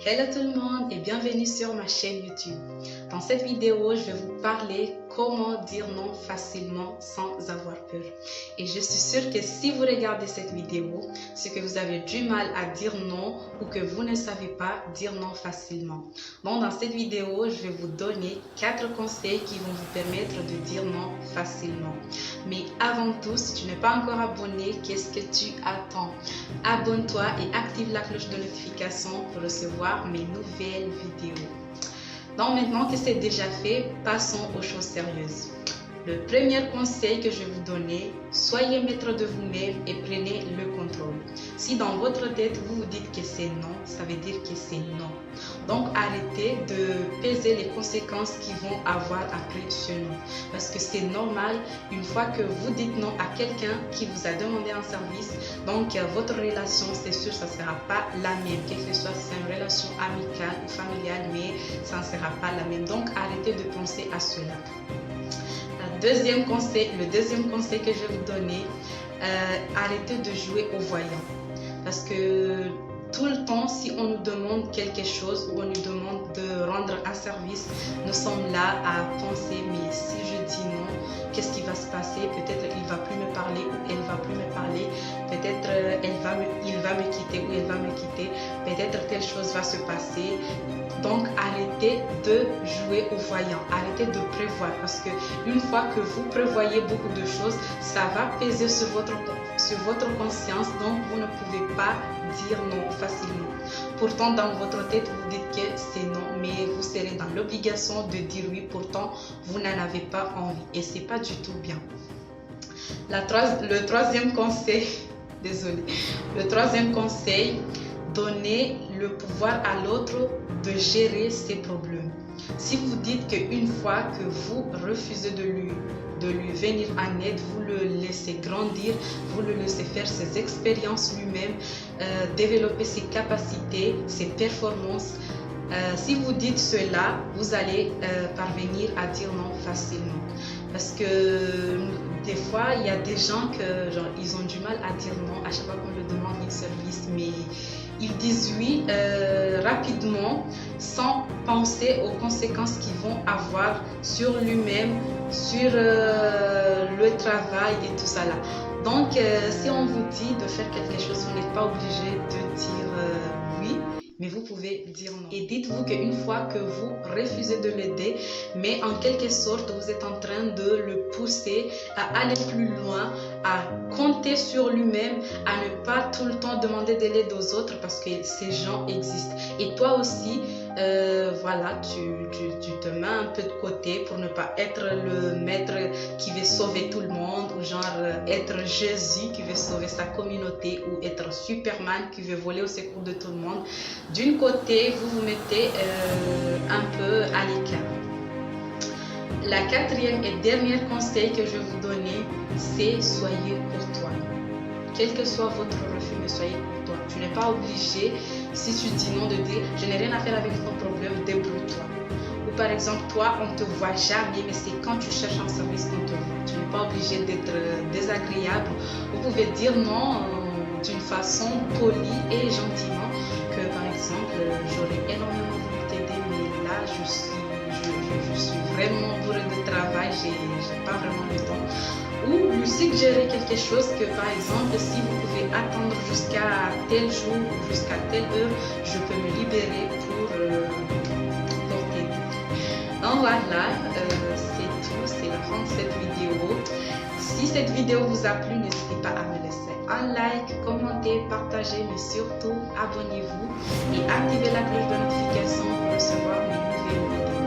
Hello tout le monde et bienvenue sur ma chaîne YouTube. Dans cette vidéo, je vais vous parler comment dire non facilement sans avoir peur. Et je suis sûre que si vous regardez cette vidéo, c'est que vous avez du mal à dire non ou que vous ne savez pas dire non facilement. Donc dans cette vidéo, je vais vous donner 4 conseils qui vont vous permettre de dire non facilement. Mais avant tout, si tu n'es pas encore abonné, qu'est-ce que tu attends? Abonne-toi et active la cloche de notification pour recevoir mes nouvelles vidéos. Donc maintenant que c'est déjà fait, passons aux choses sérieuses. Le premier conseil que je vais vous donner, soyez maître de vous-même et prenez le contrôle. Si dans votre tête, vous vous dites que c'est non, ça veut dire que c'est non. Donc arrêtez de peser les conséquences qui vont avoir après ce non. Parce que c'est normal, une fois que vous dites non à quelqu'un qui vous a demandé un service, donc votre relation, c'est sûr, ça ne sera pas la même. Quelle que soit, c'est une relation amicale ou familiale, mais ça ne sera pas la même. Donc arrêtez de penser à cela. Le deuxième conseil que je vais vous donner, arrêtez de jouer au voyant. Parce que tout le temps, si on nous demande quelque chose ou on nous demande de rendre un service, nous sommes là à penser, mais si je dis non, qu'est-ce qui va se passer? Peut-être il ne va plus me parler ou elle ne va plus me parler. Peut-être il va me quitter ou elle va me quitter. Peut-être telle chose va se passer. Donc arrêtez de jouer au voyant, arrêtez de prévoir parce que une fois que vous prévoyez beaucoup de choses, ça va peser sur votre conscience, donc vous ne pouvez pas dire non facilement. Pourtant dans votre tête vous dites que c'est non, mais vous serez dans l'obligation de dire oui, pourtant vous n'en avez pas envie et c'est pas du tout bien. Le troisième conseil, le troisième conseil, donnez le pouvoir à l'autre de gérer ses problèmes. Si vous dites qu'une fois que vous refusez de lui venir en aide, vous le laissez grandir, vous le laissez faire ses expériences lui-même, développer ses capacités, ses performances. Si vous dites cela, vous allez parvenir à dire non facilement. Parce que des fois, il y a des gens que ils ont du mal à dire non à chaque fois qu'on leur demande un service, mais ils disent oui rapidement sans penser aux conséquences qu'ils vont avoir sur lui-même, sur le travail et tout ça là. Donc, si on vous dit de faire quelque chose, vous n'êtes pas obligé de dire oui, mais vous pouvez dire non. Et dites-vous qu'une fois que vous refusez de l'aider, mais en quelque sorte, vous êtes en train de le pousser à aller plus loin, à compter sur lui-même, à ne pas tout le temps demander de l'aide aux autres parce que ces gens existent. Et toi aussi, voilà, tu te mets un peu de côté pour ne pas être le maître qui veut sauver tout le monde ou genre être Jésus qui veut sauver sa communauté ou être Superman qui veut voler au secours de tout le monde. D'une côté, vous vous mettez un peu à l'écart. La quatrième et dernier conseil que je vais vous donner, c'est soyez courtois. Quel que soit votre refus, mais soyez courtois. Tu n'es pas obligé, si tu dis non, de dire je n'ai rien à faire avec ton problème, débrouille-toi. Ou par exemple, toi, on ne te voit jamais, mais c'est quand tu cherches un service qu'on te voit. Tu n'es pas obligé d'être désagréable. Vous pouvez dire non d'une façon polie et gentiment. Que par exemple, j'aurais énormément voulu t'aider, mais là, je suis vraiment bourrée de travail, j'ai pas vraiment le temps. Ou lui suggérer quelque chose que par exemple, si vous pouvez attendre jusqu'à tel jour ou jusqu'à telle heure, je peux me libérer pour t'aider. Donc voilà, c'est tout, c'est la fin de cette vidéo. Si cette vidéo vous a plu, n'hésitez pas à me laisser un like, commenter, partager, mais surtout abonnez-vous et activez la cloche de notification pour recevoir mes nouvelles vidéos.